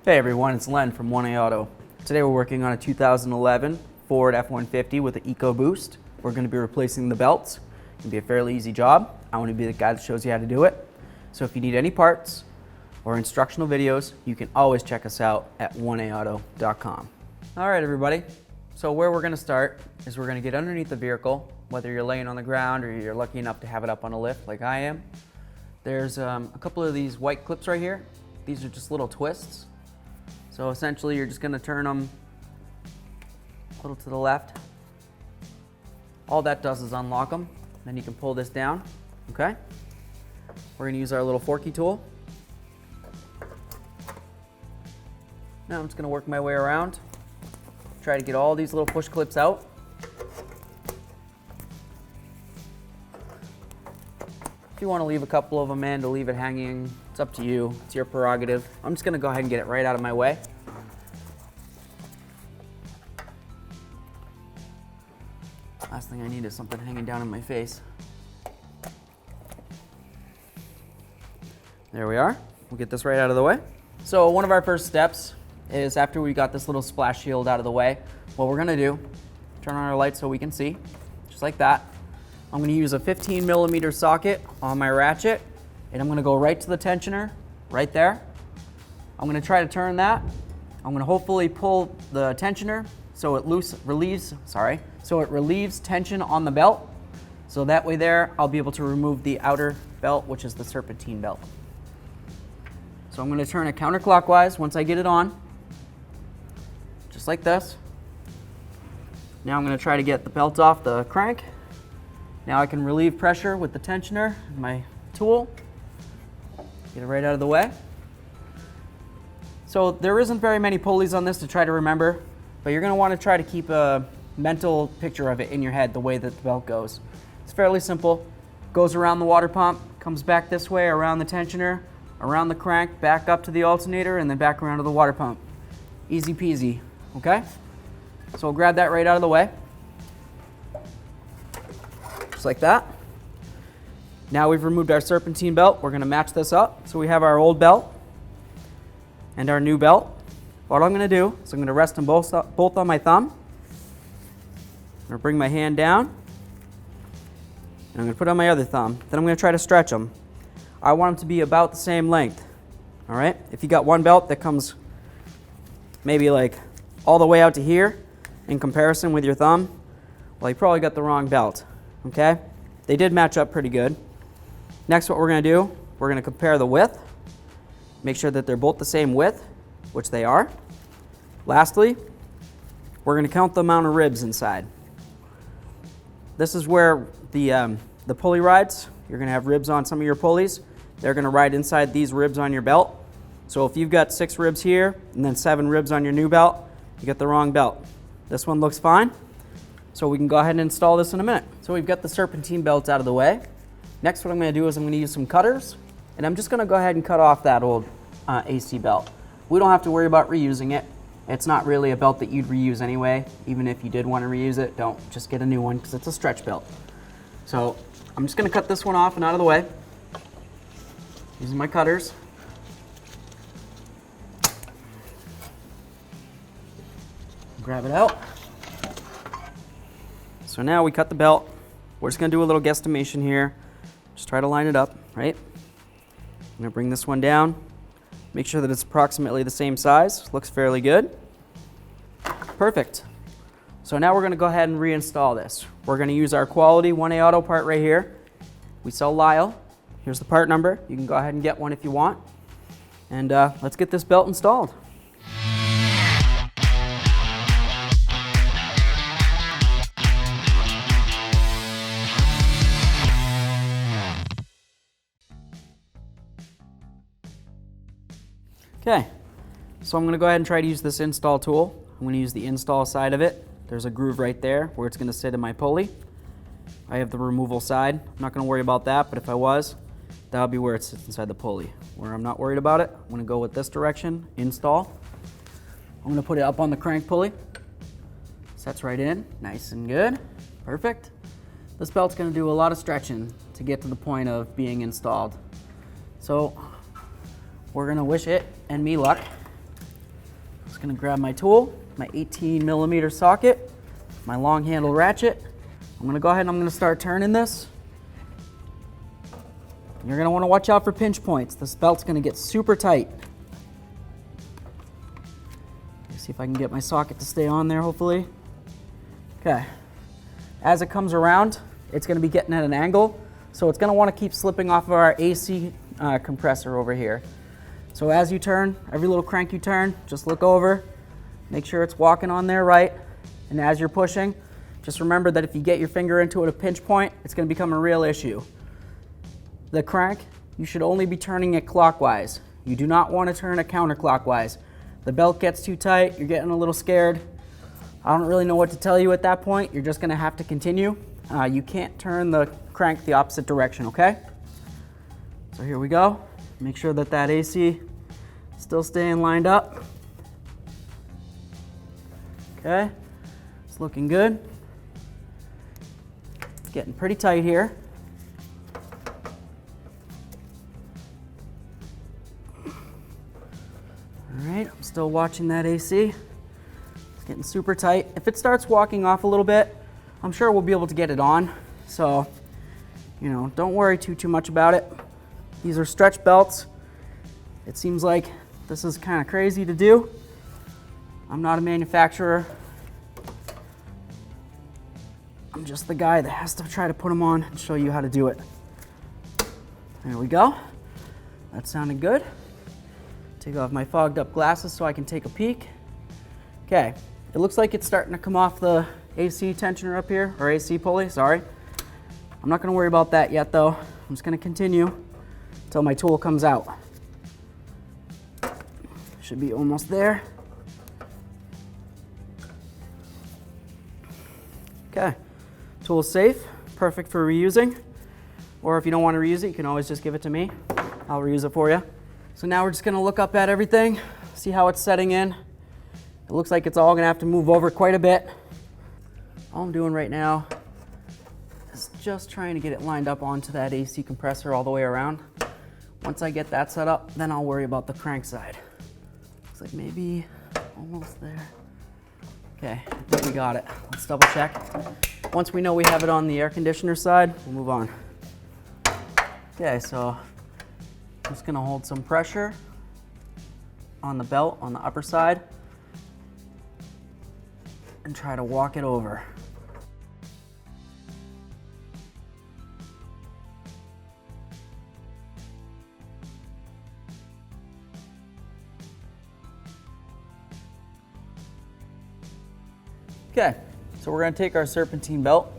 Hey everyone, it's Len from 1A Auto. Today we're working on a 2011 Ford F-150 with the EcoBoost. We're going to be replacing the belts. It's going to be a fairly easy job. I want to be the guy that shows you how to do it. So if you need any parts or instructional videos, you can always check us out at 1aauto.com. All right everybody, so where we're going to start is we're going to get underneath the vehicle, whether you're laying on the ground or you're lucky enough to have it up on a lift like I am. There's a couple of these white clips right here. These are just little twists. So essentially you're just going to turn them a little to the left. All that does is unlock them. Then you can pull this down, okay? We're going to use our little forky tool. Now I'm just going to work my way around. Try to get all these little push clips out. If you want to leave a couple of them in to leave it hanging, it's up to you. It's your prerogative. I'm just going to go ahead and get it right out of my way. Last thing I need is something hanging down in my face. There we are. We'll get this right out of the way. So one of our first steps is after we got this little splash shield out of the way, what we're going to do, turn on our lights so we can see, just like that. I'm going to use a 15mm socket on my ratchet, and I'm going to go right to the tensioner, right there. I'm going to try to turn that. I'm going to hopefully pull the tensioner so it relieves tension on the belt. So that way there, I'll be able to remove the outer belt, which is the serpentine belt. So I'm going to turn it counterclockwise once I get it on, just like this. Now I'm going to try to get the belt off the crank. Now I can relieve pressure with the tensioner, my tool. Get it right out of the way. So there isn't very many pulleys on this to try to remember, but you're going to want to try to keep a mental picture of it in your head, the way that the belt goes. It's fairly simple. Goes around the water pump, comes back this way, around the tensioner, around the crank, back up to the alternator, and then back around to the water pump. Easy peasy, okay? So we'll grab that right out of the way. Just like that. Now we've removed our serpentine belt. We're going to match this up. So we have our old belt and our new belt. What I'm going to do is I'm going to rest them both on my thumb. I'm going to bring my hand down, and I'm going to put it on my other thumb. Then I'm going to try to stretch them. I want them to be about the same length. All right? If you got one belt that comes maybe like all the way out to here in comparison with your thumb, well, you probably got the wrong belt. Okay? They did match up pretty good. Next, what we're going to do, we're going to compare the width. Make sure that they're both the same width, which they are. Lastly, we're going to count the amount of ribs inside. This is where the pulley rides. You're going to have ribs on some of your pulleys. They're going to ride inside these ribs on your belt. So if you've got 6 ribs here and then 7 ribs on your new belt, you get the wrong belt. This one looks fine. So we can go ahead and install this in a minute. So we've got the serpentine belt out of the way. Next, what I'm going to do is I'm going to use some cutters, and I'm just going to go ahead and cut off that old AC belt. We don't have to worry about reusing it. It's not really a belt that you'd reuse anyway. Even if you did want to reuse it, don't just get a new one because it's a stretch belt. So I'm just going to cut this one off and out of the way using my cutters. Grab it out. So now we cut the belt. We're just going to do a little guesstimation here. Just try to line it up, right? I'm going to bring this one down. Make sure that it's approximately the same size. Looks fairly good. Perfect. So now we're going to go ahead and reinstall this. We're going to use our quality 1A Auto part right here. We sell Lyle. Here's the part number. You can go ahead and get one if you want. And let's get this belt installed. Okay, so I'm going to go ahead and try to use this install tool. I'm going to use the install side of it. There's a groove right there where it's going to sit in my pulley. I have the removal side. I'm not going to worry about that, but if I was, that would be where it sits inside the pulley. Where I'm not worried about it, I'm going to go with this direction, install. I'm going to put it up on the crank pulley. Sets right in, nice and good, perfect. This belt's going to do a lot of stretching to get to the point of being installed. So we're going to wish it and me luck. just gonna grab my tool, my 18mm socket, my long handle ratchet. I'm gonna go ahead and I'm gonna start turning this. You're gonna wanna watch out for pinch points. This belt's gonna get super tight. Let's see if I can get my socket to stay on there, hopefully. Okay. As it comes around, it's gonna be getting at an angle, so it's gonna wanna keep slipping off of our AC compressor over here. So as you turn, every little crank you turn, just look over, make sure it's walking on there right, and as you're pushing, just remember that if you get your finger into it at a pinch point, it's gonna become a real issue. The crank, you should only be turning it clockwise. You do not want to turn it counterclockwise. The belt gets too tight, you're getting a little scared. I don't really know what to tell you at that point. You're just gonna have to continue. You can't turn the crank the opposite direction, okay? So here we go. Make sure that that AC is still staying lined up. Okay, it's looking good. It's getting pretty tight here. All right, I'm still watching that AC. It's getting super tight. If it starts walking off a little bit, I'm sure we'll be able to get it on. So, you know, don't worry too much about it. These are stretch belts. It seems like this is kind of crazy to do. I'm not a manufacturer. I'm just the guy that has to try to put them on and show you how to do it. There we go. That sounded good. Take off my fogged up glasses so I can take a peek. Okay, it looks like it's starting to come off the AC tensioner up here, or AC pulley, sorry. I'm not gonna worry about that yet though. I'm just gonna continue until my tool comes out. Should be almost there. Okay, tool is safe, perfect for reusing. Or if you don't want to reuse it, you can always just give it to me. I'll reuse it for you. So now we're just gonna look up at everything, see how it's setting in. It looks like it's all gonna have to move over quite a bit. All I'm doing right now is just trying to get it lined up onto that AC compressor all the way around. Once I get that set up, then I'll worry about the crank side. Looks like maybe almost there. Okay, I think we got it. Let's double check. Once we know we have it on the air conditioner side, we'll move on. Okay, so I'm just gonna hold some pressure on the belt on the upper side and try to walk it over. Okay, so we're gonna take our serpentine belt.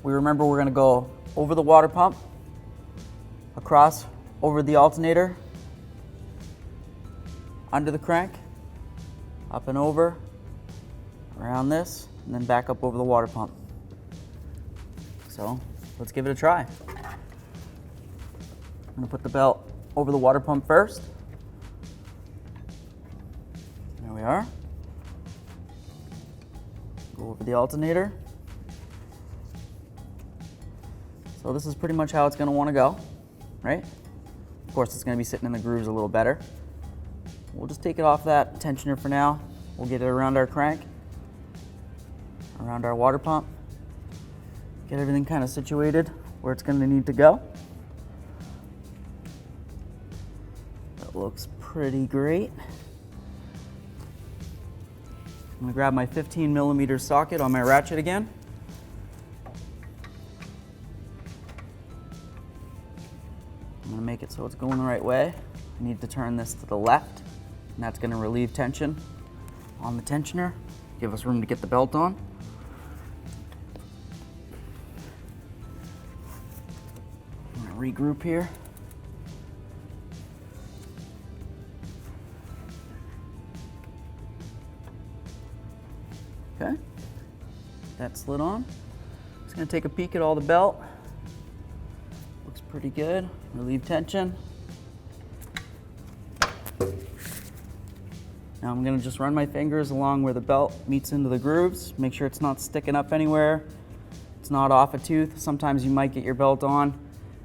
We're gonna go over the water pump, across over the alternator, under the crank, up and over, around this, and then back up over the water pump. So let's give it a try. I'm gonna put the belt over the water pump first. There we are. Go over the alternator. So this is pretty much how it's gonna wanna go, right? Of course, it's gonna be sitting in the grooves a little better. We'll just take it off that tensioner for now. We'll get it around our crank, around our water pump, get everything kind of situated where it's gonna need to go. That looks pretty great. I'm gonna grab my 15mm socket on my ratchet again. I'm gonna make it so it's going the right way. I need to turn this to the left, and that's gonna relieve tension on the tensioner, give us room to get the belt on. I'm gonna regroup here. Okay, that slid on. Just gonna take a peek at all the belt. Looks pretty good. Relieve tension. Now I'm gonna just run my fingers along where the belt meets into the grooves. Make sure it's not sticking up anywhere. It's not off a tooth. Sometimes you might get your belt on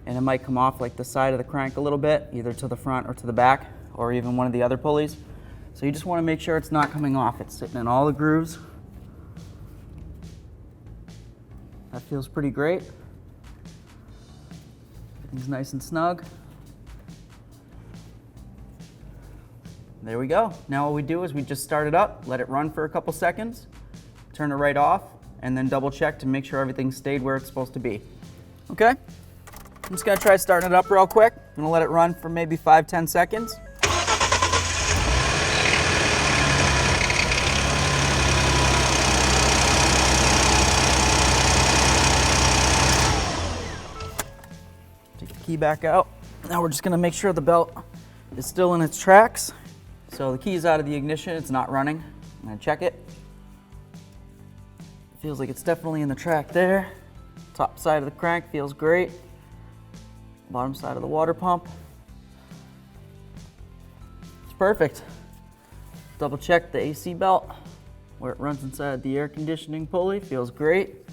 and it might come off like the side of the crank a little bit, either to the front or to the back, or even one of the other pulleys. So you just want to make sure it's not coming off. It's sitting in all the grooves. That feels pretty great. Everything's nice and snug. There we go. Now what we do is we just start it up, let it run for a couple seconds, turn it right off, and then double check to make sure everything stayed where it's supposed to be. Okay? I'm just gonna try starting it up real quick. I'm gonna let it run for maybe 5-10 seconds. Take the key back out. Now we're just gonna make sure the belt is still in its tracks. So the key's out of the ignition, it's not running. I'm gonna check it. Feels like it's definitely in the track there. Top side of the crank feels great. Bottom side of the water pump. It's perfect. Double check the AC belt where it runs inside the air conditioning pulley, feels great.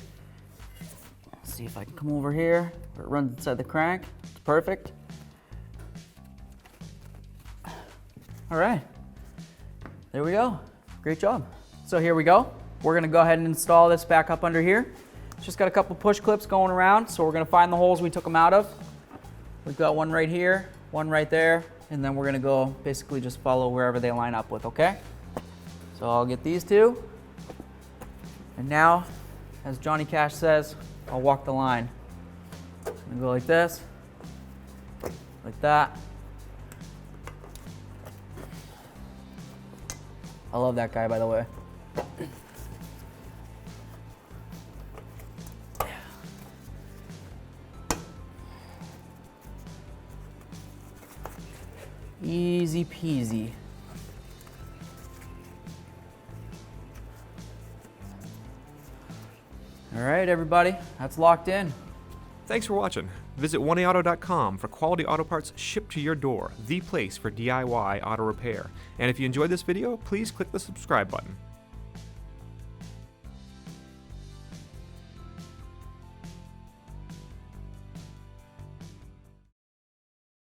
Let's see if I can come over here where it runs inside the crank. It's perfect. All right, there we go. Great job. So here we go. We're gonna go ahead and install this back up under here. It's just got a couple push clips going around, so we're gonna find the holes we took them out of. We've got one right here, one right there, and then we're gonna go basically just follow wherever they line up with, okay? So I'll get these two. And now, as Johnny Cash says, I'll walk the line. I'm gonna go like this, like that. I love that guy, by the way. Easy peasy. All right, everybody, that's locked in. Thanks for watching. Visit 1AAuto.com for quality auto parts shipped to your door, the place for DIY auto repair. And if you enjoyed this video, please click the subscribe button.